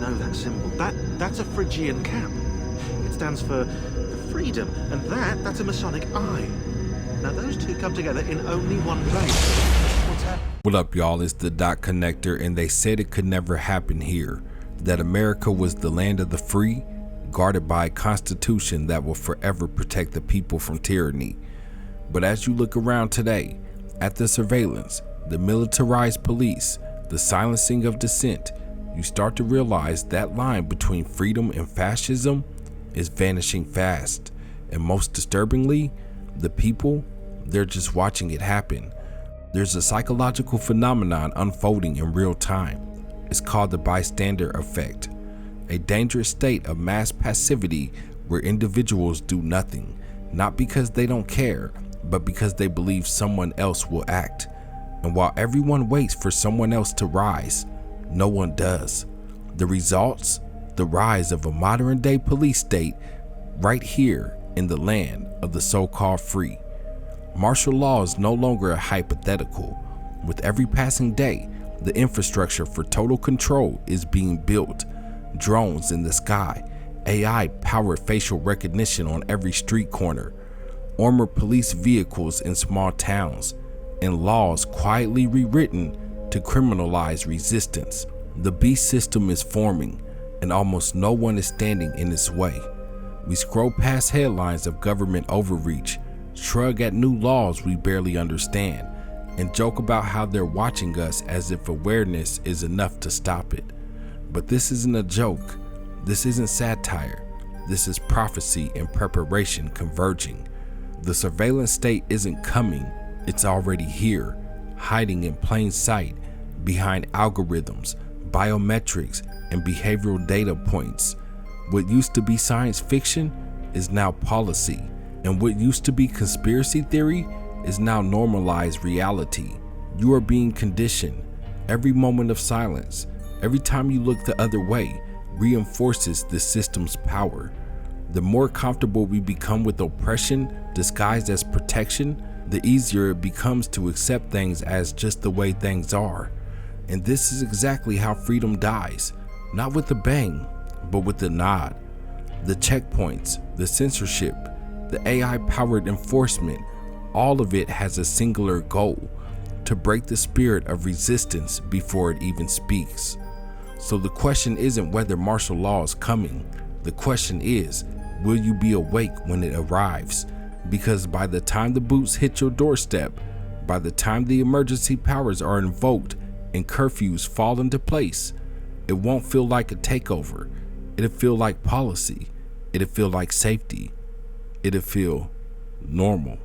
know that symbol. That's a Phrygian cap. It stands for freedom, and that's a Masonic eye. Now those two come together in only one place. What's that? What up, y'all? It's the Dot Connector, and they said it could never happen here. That America was the land of the free, guarded by a constitution that will forever protect the people from tyranny. But as you look around today, at the surveillance, the militarized police, the silencing of dissent, you start to realize that line between freedom and fascism is vanishing fast. And most disturbingly, the people, they're just watching it happen. There's a psychological phenomenon unfolding in real time. It's called the Bystander Effect, a dangerous state of mass passivity where individuals do nothing, not because they don't care, but because they believe someone else will act. And while everyone waits for someone else to rise, no one does. The results? The rise of a modern day police state right here in the land of the so-called free. Martial law is no longer a hypothetical. With every passing day, the infrastructure for total control is being built. Drones in the sky, AI-powered facial recognition on every street corner, armored police vehicles in small towns, and laws quietly rewritten to criminalize resistance. The beast system is forming, and almost no one is standing in its way. We scroll past headlines of government overreach, shrug at new laws we barely understand, and joke about how they're watching us as if awareness is enough to stop it. But this isn't a joke. This isn't satire. This is prophecy and preparation converging. The surveillance state isn't coming. It's already here, hiding in plain sight behind algorithms, biometrics, and behavioral data points. What used to be science fiction is now policy, and what used to be conspiracy theory is now normalized reality. You are being conditioned. Every moment of silence, every time you look the other way, reinforces the system's power. The more comfortable we become with oppression disguised as protection, the easier it becomes to accept things as just the way things are. And this is exactly how freedom dies, not with a bang, but with a nod. The checkpoints, the censorship, the AI-powered enforcement, all of it has a singular goal: to break the spirit of resistance before it even speaks. So the question isn't whether martial law is coming. The question is, will you be awake when it arrives? Because by the time the boots hit your doorstep, by the time the emergency powers are invoked and curfews fall into place, it won't feel like a takeover. It'll feel like policy. It'll feel like safety. It'll feel normal.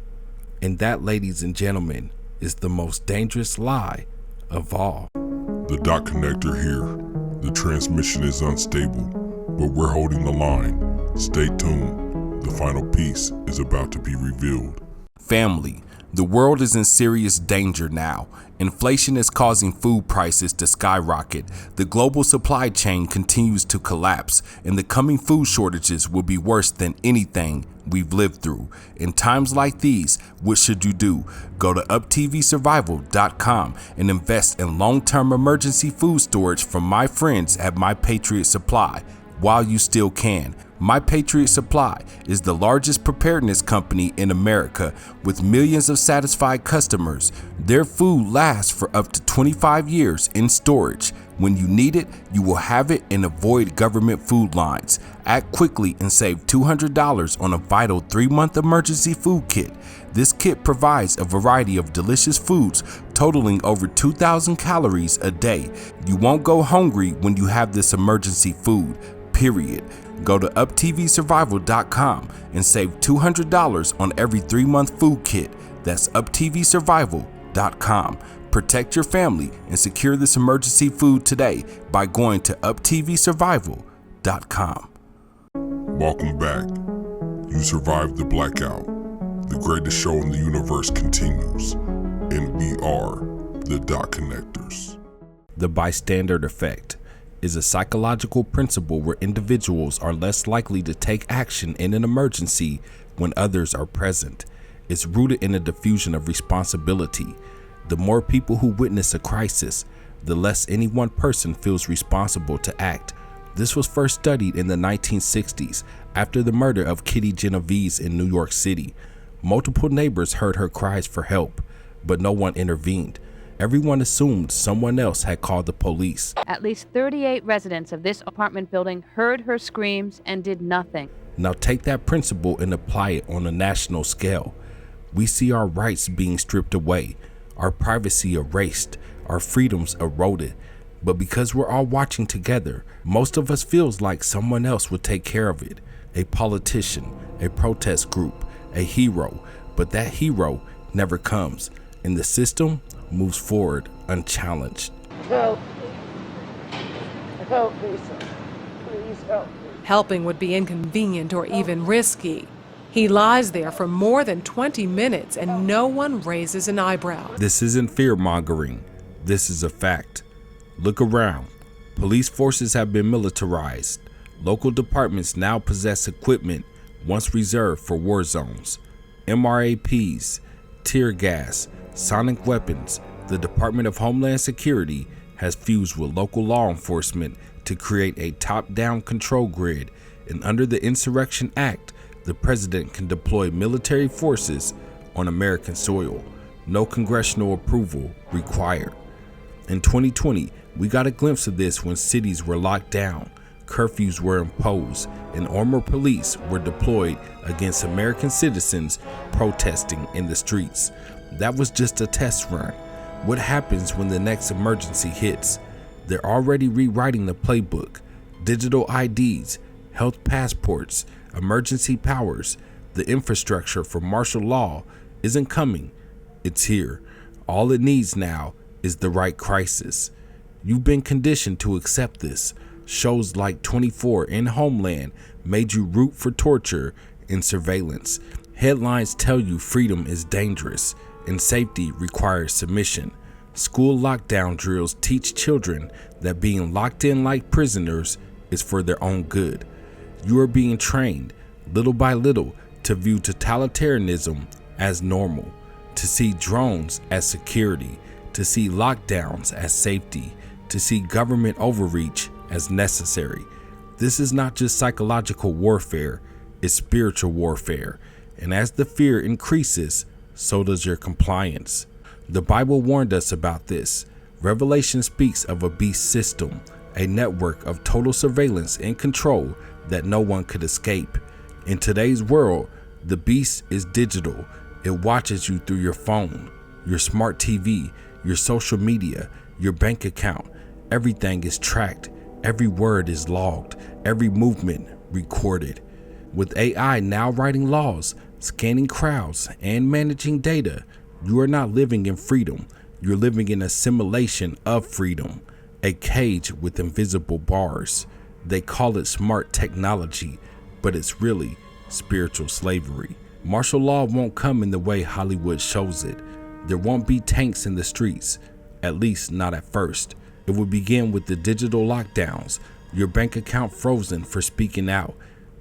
And that, ladies and gentlemen, is the most dangerous lie of all. The Dot Connector here. The transmission is unstable, but we're holding the line. Stay tuned. The final piece is about to be revealed. Family, the world is in serious danger now. Inflation is causing food prices to skyrocket. The global supply chain continues to collapse, and the coming food shortages will be worse than anything we've lived through. In times like these, what should you do? Go to uptvsurvival.com and invest in long-term emergency food storage from my friends at My Patriot Supply while you still can. My Patriot Supply is the largest preparedness company in America with millions of satisfied customers. Their food lasts for up to 25 years in storage. When you need it, you will have it and avoid government food lines. Act quickly and save $200 on a vital 3-month emergency food kit. This kit provides a variety of delicious foods totaling over 2,000 calories a day. You won't go hungry when you have this emergency food, period. Go to uptvsurvival.com and save $200 on every 3-month food kit. That's uptvsurvival.com. Protect your family and secure this emergency food today by going to uptvsurvival.com. Welcome back. You survived the blackout. The greatest show in the universe continues. And we are the Dot Connectors. The Bystander Effect is a psychological principle where individuals are less likely to take action in an emergency when others are present. It's rooted in a diffusion of responsibility. The more people who witness a crisis, the less any one person feels responsible to act. This was first studied in the 1960s after the murder of Kitty Genovese in New York City. Multiple neighbors heard her cries for help, but no one intervened. Everyone assumed someone else had called the police. At least 38 residents of this apartment building heard her screams and did nothing. Now take that principle and apply it on a national scale. We see our rights being stripped away, our privacy erased, our freedoms eroded. But because we're all watching together, most of us feels like someone else would take care of it. A politician, a protest group, a hero. But that hero never comes, and the system moves forward unchallenged. Help me, sir. Please help me. Helping would be inconvenient or even risky. He lies there for more than 20 minutes and no one raises an eyebrow. This isn't fear-mongering. This is a fact. Look around. Police forces have been militarized. Local departments now possess equipment once reserved for war zones. MRAPs, tear gas, sonic weapons. The Department of Homeland Security has fused with local law enforcement to create a top-down control grid, and under the Insurrection Act, the president can deploy military forces on American soil. No congressional approval required. In 2020, we got a glimpse of this when cities were locked down, curfews were imposed, and armored police were deployed against American citizens protesting in the streets. That was just a test run. What happens when the next emergency hits? They're already rewriting the playbook. Digital IDs, health passports, emergency powers. The infrastructure for martial law isn't coming. It's here. All it needs now is the right crisis. You've been conditioned to accept this. Shows like 24 and Homeland made you root for torture and surveillance. Headlines tell you freedom is dangerous and safety requires submission. School lockdown drills teach children that being locked in like prisoners is for their own good. You are being trained, little by little, to view totalitarianism as normal, to see drones as security, to see lockdowns as safety, to see government overreach as necessary. This is not just psychological warfare, it's spiritual warfare. And as the fear increases, so does your compliance. The Bible warned us about this. Revelation speaks of a beast system, a network of total surveillance and control that no one could escape. In today's world, the beast is digital. It watches you through your phone, your smart TV, your social media, your bank account. Everything is tracked. Every word is logged. Every movement recorded. With AI now writing laws, scanning crowds, and managing data, you are not living in freedom. You're living in a simulation of freedom, a cage with invisible bars. They call it smart technology, but it's really spiritual slavery. Martial law won't come in the way Hollywood shows it. There won't be tanks in the streets, at least not at first. It will begin with the digital lockdowns, your bank account frozen for speaking out,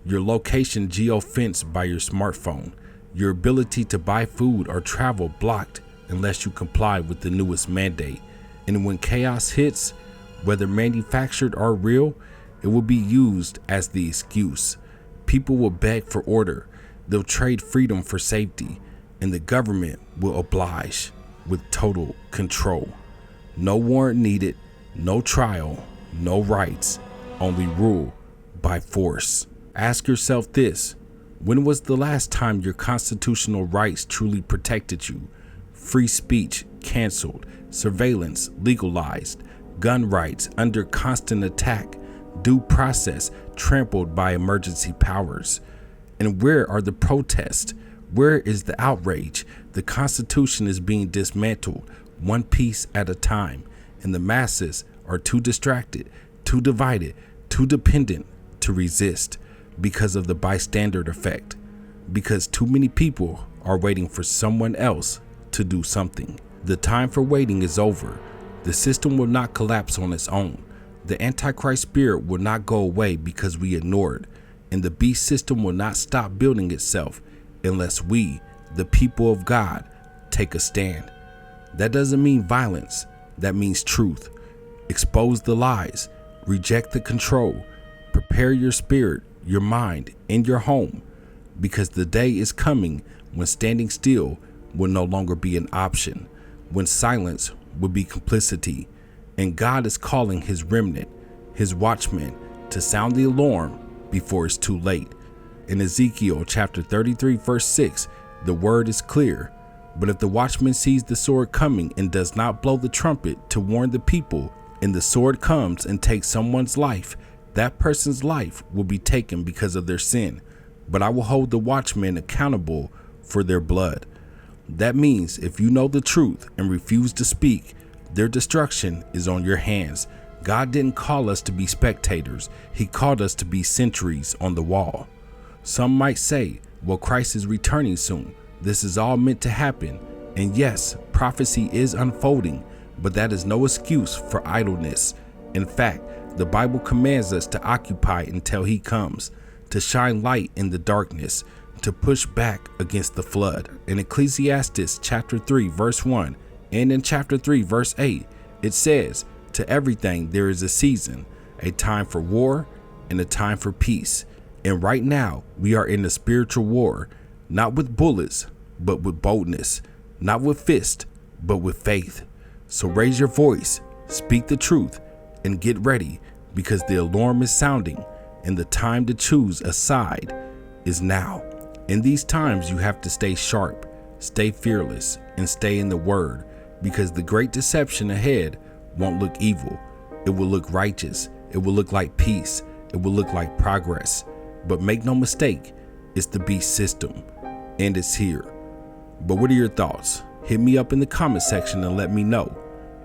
your location geo-fenced by your smartphone, your ability to buy food or travel blocked unless you comply with the newest mandate. And when chaos hits, whether manufactured or real, it will be used as the excuse. People will beg for order. They'll trade freedom for safety, and the government will oblige with total control. No warrant needed, no trial, no rights, only rule by force. Ask yourself this: when was the last time your constitutional rights truly protected you? Free speech canceled, surveillance legalized, gun rights under constant attack, due process trampled by emergency powers. And where are the protests? Where is the outrage? The Constitution is being dismantled, one piece at a time, and the masses are too distracted, too divided, too dependent to resist because of the bystander effect, because too many people are waiting for someone else to do something. The time for waiting is over. The system will not collapse on its own. The Antichrist spirit will not go away because we ignored, and the beast system will not stop building itself unless we, the people of God, take a stand. That doesn't mean violence. That means truth. Expose the lies, reject the control, Prepare your spirit, your mind, and your home, because the day is coming when standing still will no longer be an option, when silence will be complicity, and God is calling his remnant, his watchmen, to sound the alarm before it's too late. In Ezekiel chapter 33 verse 6, the word is clear. But if the watchman sees the sword coming and does not blow the trumpet to warn the people, and the sword comes and takes someone's life, that person's life will be taken because of their sin. But I will hold the watchmen accountable for their blood. That means if you know the truth and refuse to speak, their destruction is on your hands. God didn't call us to be spectators. He called us to be sentries on the wall. Some might say, well, Christ is returning soon. This is all meant to happen. And yes, prophecy is unfolding, but that is no excuse for idleness. In fact, the Bible commands us to occupy until he comes, to shine light in the darkness, to push back against the flood. In Ecclesiastes chapter 3 verse 1 and in chapter 3 verse 8, it says, to everything there is a season, a time for war and a time for peace. And right now we are in a spiritual war, not with bullets, but with boldness, not with fist, but with faith. So raise your voice, speak the truth, and get ready, because the alarm is sounding and the time to choose a side is now. In these times, you have to stay sharp, stay fearless, and stay in the word, because the great deception ahead won't look evil. It will look righteous. It will look like peace. It will look like progress. But make no mistake, it's the beast system, and it's here. But what are your thoughts? Hit me up in the comment section and let me know.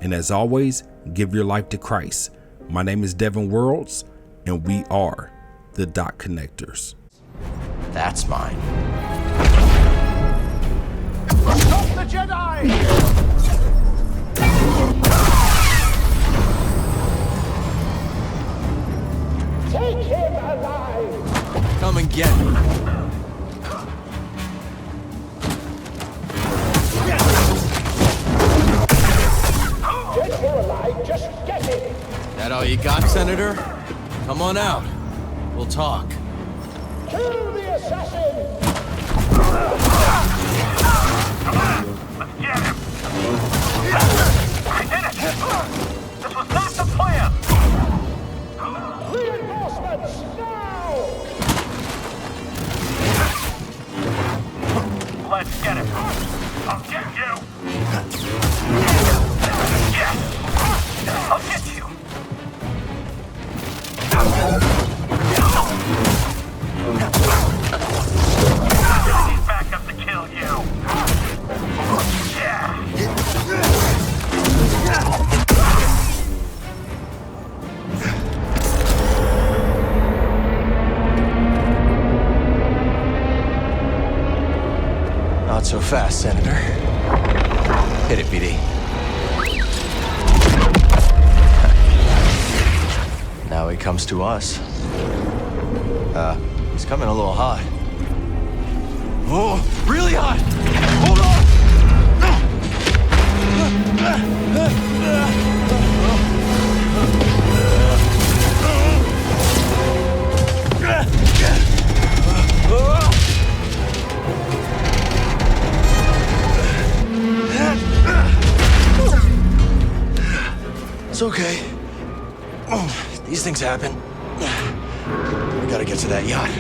And as always, give your life to Christ. My name is DevinWorlds, and we are the Dot Connectors. That's mine. Stop the Jedi! Take him alive! Come and get me. Dead or alive, just get him! That all you got, Senator? Come on out. We'll talk. Kill the assassin! Get him! I did it! This was not the plan! Reinforcements, now! Let's get him! I'll get you! Yes! I'll get you! He's back up to kill you! Yeah! Not so fast, Senator. Hit it, BD. Now he comes to us. He's coming a little hot. Oh, really hot! Hold on! It's okay. These things happen. We gotta get to that yacht.